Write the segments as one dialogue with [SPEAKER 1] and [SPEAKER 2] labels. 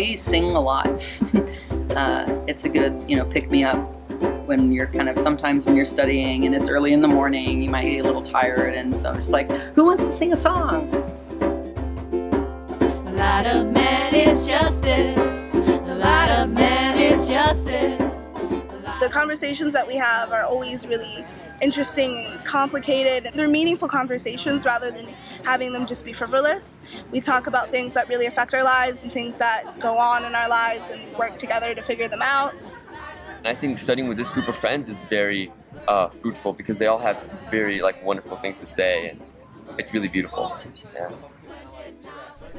[SPEAKER 1] We sing a lot. It's a good, pick me up when you're sometimes when you're studying and it's early in the morning, you might get a little tired, and so I'm just like, who wants to sing a song?
[SPEAKER 2] A lot of man is justice. A lot of man is justice.
[SPEAKER 3] The conversations that we have are always really interesting and complicated. They're meaningful conversations rather than having them just be frivolous. We talk about things that really affect our lives and things that go on in our lives and work together to figure them out.
[SPEAKER 4] I think studying with this group of friends is very fruitful because they all have very wonderful things to say, and it's really beautiful. Yeah.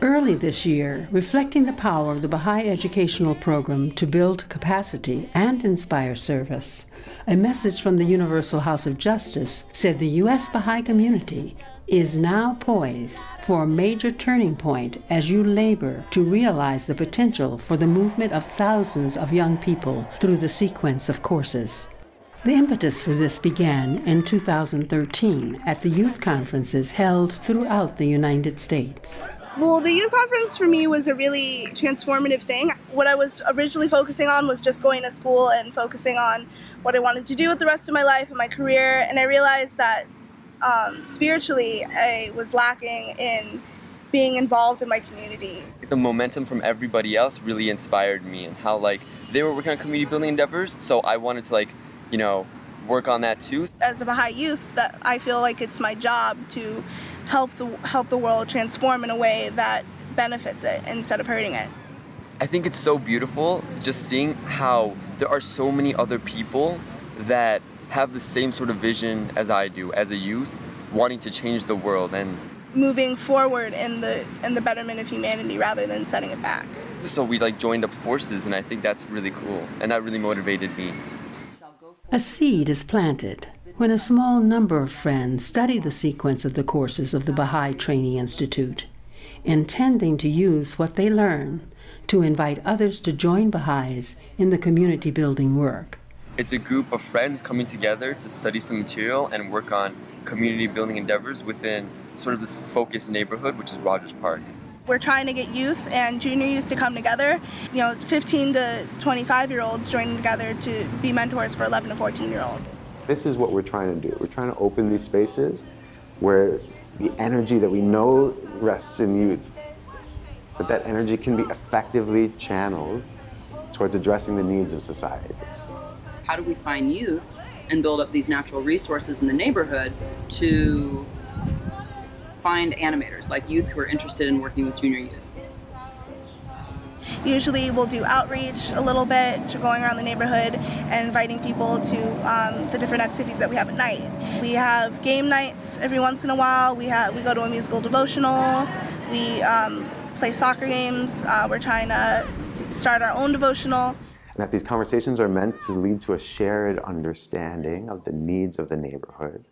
[SPEAKER 5] Early this year, reflecting the power of the Baha'i educational program to build capacity and inspire service, a message from the Universal House of Justice said the U.S. Baha'i community is now poised for a major turning point as you labor to realize the potential for the movement of thousands of young people through the sequence of courses. The impetus for this began in 2013 at the youth conferences held throughout the United States.
[SPEAKER 3] Well, the youth conference for me was a really transformative thing. What I was originally focusing on was just going to school and focusing on what I wanted to do with the rest of my life and my career, and I realized that spiritually I was lacking in being involved in my community.
[SPEAKER 4] The momentum from everybody else really inspired me, and how they were working on community building endeavors, so I wanted to work on that too.
[SPEAKER 3] As a Baha'i youth, that I feel like it's my job to help the world transform in a way that benefits it instead of hurting it.
[SPEAKER 4] I think it's so beautiful just seeing how there are so many other people that have the same sort of vision as I do as a youth, wanting to change the world and
[SPEAKER 3] moving forward in the betterment of humanity rather than setting it back.
[SPEAKER 4] So we joined up forces, and I think that's really cool, and that really motivated me.
[SPEAKER 5] A seed is planted when a small number of friends study the sequence of the courses of the Baha'i Training Institute, intending to use what they learn to invite others to join Baha'is in the community building work.
[SPEAKER 4] It's a group of friends coming together to study some material and work on community building endeavors within sort of this focused neighborhood, which is Rogers Park.
[SPEAKER 3] We're trying to get youth and junior youth to come together, 15 to 25-year-olds joining together to be mentors for 11 to 14-year-olds.
[SPEAKER 6] This is what we're trying to do. We're trying to open these spaces where the energy that we know rests in youth, but that energy can be effectively channeled towards addressing the needs of society.
[SPEAKER 1] How do we find youth and build up these natural resources in the neighborhood to find animators, like youth who are interested in working with junior youth?
[SPEAKER 3] Usually we'll do outreach a little bit, going around the neighborhood and inviting people to the different activities that we have at night. We have game nights every once in a while. We go to a musical devotional. We play soccer games. We're trying to start our own devotional.
[SPEAKER 6] And that these conversations are meant to lead to a shared understanding of the needs of the neighborhood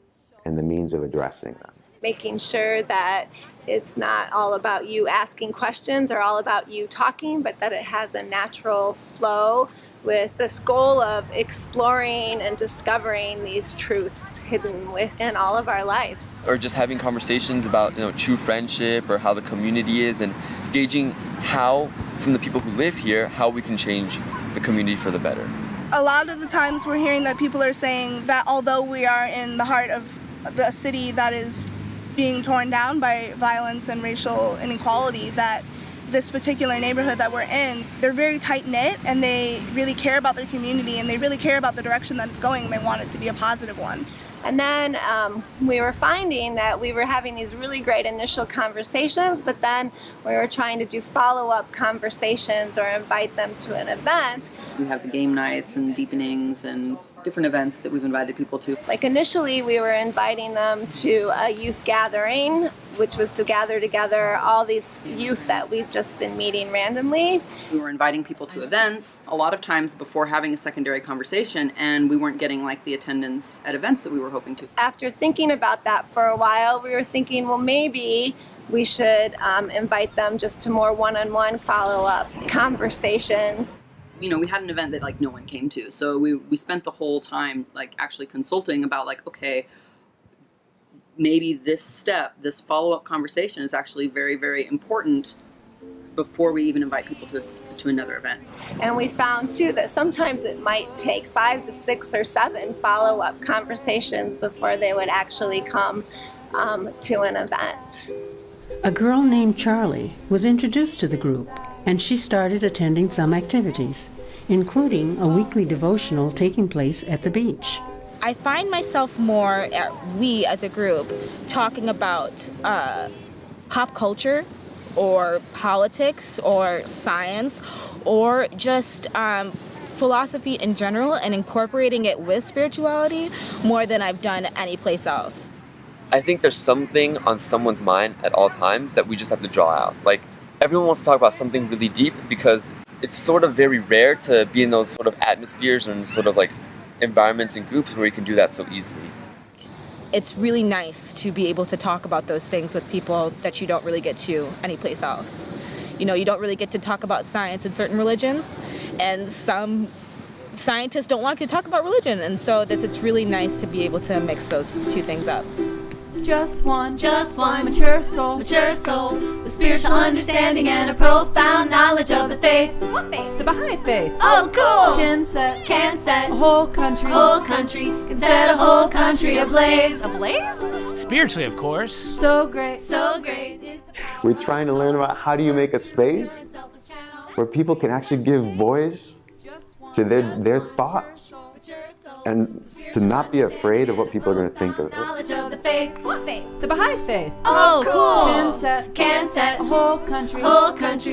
[SPEAKER 6] and the means of addressing them.
[SPEAKER 7] Making sure that it's not all about you asking questions or all about you talking, but that it has a natural flow with this goal of exploring and discovering these truths hidden within all of our lives.
[SPEAKER 4] Or just having conversations about true friendship or how the community is, and gauging how, from the people who live here, how we can change the community for the better.
[SPEAKER 3] A lot of the times we're hearing that people are saying that although we are in the heart of the city that is being torn down by violence and racial inequality, that this particular neighborhood that we're in, they're very tight-knit and they really care about their community and they really care about the direction that it's going, and they want it to be a positive one.
[SPEAKER 7] And then we were finding that we were having these really great initial conversations, but then we were trying to do follow-up conversations or invite them to an event.
[SPEAKER 1] We have the game nights and deepenings and different events that we've invited people to.
[SPEAKER 7] Initially we were inviting them to a youth gathering, which was to gather together all these youth that we've just been meeting randomly.
[SPEAKER 1] We were inviting people to events a lot of times before having a secondary conversation, and we weren't getting the attendance at events that we were hoping to.
[SPEAKER 7] After thinking about that for a while, we were thinking, well, maybe we should invite them just to more one-on-one follow-up conversations.
[SPEAKER 1] We had an event that no one came to, so we spent the whole time actually consulting about okay, maybe this follow-up conversation is actually very, very important before we even invite people to another event.
[SPEAKER 7] And we found too that sometimes it might take 5 to 6 or 7 follow-up conversations before they would actually come to an event.
[SPEAKER 5] A girl named Charlie was introduced to the group, and she started attending some activities, including a weekly devotional taking place at the beach.
[SPEAKER 8] I find myself more, we as a group, talking about pop culture or politics or science or just philosophy in general and incorporating it with spirituality more than I've done anyplace else.
[SPEAKER 4] I think there's something on someone's mind at all times that we just have to draw out. Like, everyone wants to talk about something really deep because it's sort of very rare to be in those sort of atmospheres and sort of like environments and groups where you can do that so easily.
[SPEAKER 8] It's really nice to be able to talk about those things with people that you don't really get to anyplace else. You know, you don't really get to talk about science in certain religions, and some scientists don't want to talk about religion, and so it's really nice to be able to mix those two things up.
[SPEAKER 2] Just one mature soul, with spiritual understanding and a profound knowledge of the faith. What faith?
[SPEAKER 9] The Baha'i faith.
[SPEAKER 2] Oh, cool!
[SPEAKER 9] Can set
[SPEAKER 2] a
[SPEAKER 9] whole country.
[SPEAKER 2] Can set a whole country ablaze. Ablaze?
[SPEAKER 10] Spiritually, of course.
[SPEAKER 9] So great.
[SPEAKER 2] Is the
[SPEAKER 6] We're trying to learn about how do you make a space where people can actually give voice to their thoughts and to not be afraid of what people are going to think of it.
[SPEAKER 2] knowledge of the faith. What faith?
[SPEAKER 9] The Baha'i faith.
[SPEAKER 2] Oh, cool!
[SPEAKER 9] Can set
[SPEAKER 2] a
[SPEAKER 9] whole country.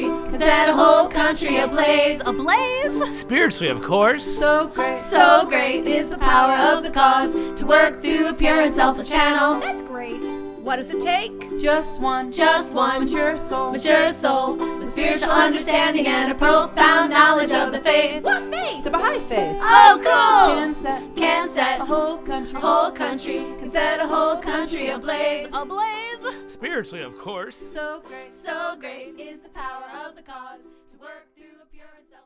[SPEAKER 2] Can set a whole country ablaze. Ablaze?
[SPEAKER 10] Spiritually, of course.
[SPEAKER 9] So great
[SPEAKER 2] Is the power of the cause to work through a pure and selfless channel.
[SPEAKER 9] That's great.
[SPEAKER 2] What does it take?
[SPEAKER 9] Just one
[SPEAKER 2] Mature soul with spiritual understanding and a profound knowledge of the faith. What faith?
[SPEAKER 9] The Baha'i faith.
[SPEAKER 2] Oh, cool!
[SPEAKER 9] Can set
[SPEAKER 2] a
[SPEAKER 9] whole country.
[SPEAKER 2] Can set a whole country ablaze. Ablaze?
[SPEAKER 10] Spiritually, of course.
[SPEAKER 9] So great
[SPEAKER 2] So great is the power of the cause to work through a pure and self